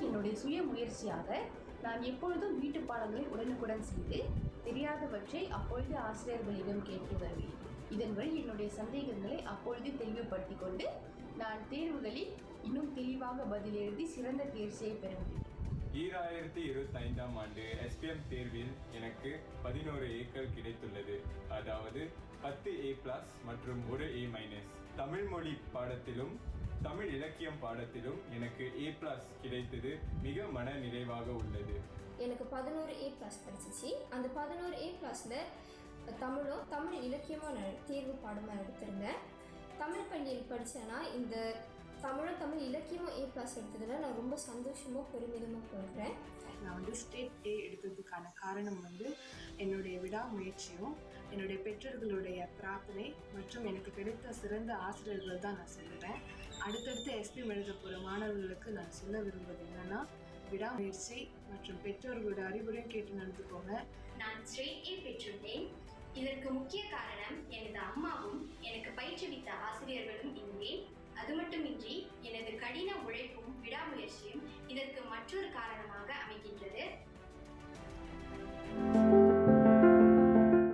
என்னுடைய சுய முயற்சியாக நான் எப்பொழுதும் வீட்டு பாடங்களை உடனுக்குடன் செய்து தெரியாதவற்றை அப்பொழுது ஆசிரியர்களிடம் கேட்டு வருவேன். இதன் வழி என்னுடைய சந்தேகங்களை அப்பொழுது தெளிவுபடுத்திக் கொண்டு நான் தேர்வுகளில் இன்னும் தெளிவாக பதில் எழுதி சிறந்த தேர்ச்சியை பெற முடியும். 2025ஆம் ஆண்டு SPM தேர்வில் எனக்கு 11 ஏக்கள் கிடைத்துள்ளது. அதாவது 10 A+ மற்றும் 1 A-. தமிழ் மொழி பாடத்திலும் தமிழ் இலக்கியம் பாடத்திலும் எனக்கு A+ கிடைத்தது மிக மன நிறைவாக உள்ளது. எனக்கு 11 A+ கிடைச்சிச்சு. அந்த 11 A+ல தமிழும் தமிழ் இலக்கியமாக நான் தேர்வு பாடமாக எடுத்திருந்தேன். தமிழ் பள்ளியில் படித்தேன்னா இந்த தமிழ் இலக்கியமாக A+ எடுத்ததில் நான் ரொம்ப சந்தோஷமாக பெருமிதமாக போடுறேன். நான் ஸ்டேட் A எடுத்ததுக்கான காரணம் என்னுடைய விடாமுயற்சியும் என்னுடைய பெற்றோர்களுடைய பிரார்த்தனை மற்றும் எனக்கு கிடைத்த சிறந்த ஆசிரியர்கள் தான் நான் சொல்லுவேன். அடுத்தடுத்து SPM எழுத போகிற மாணவர்களுக்கு நான் சொல்ல விரும்புவது என்னன்னா, விடாமுயற்சி மற்றும் பெற்றோர்களோட அறிவுரையும் கேட்டு நடந்துக்கோங்க. நான் ஸ்டேட் A பெற்றுள்ளேன். இதற்கு முக்கிய காரணம் எனது அம்மாவும் எனக்கு பயிற்றுவித்த ஆசிரியர்களும் இங்கே. அது மட்டுமின்றி எனது கடின உழைப்பும் விடாமுயற்சியும் இதற்கு மற்றொரு காரணமாக அமைகின்றது.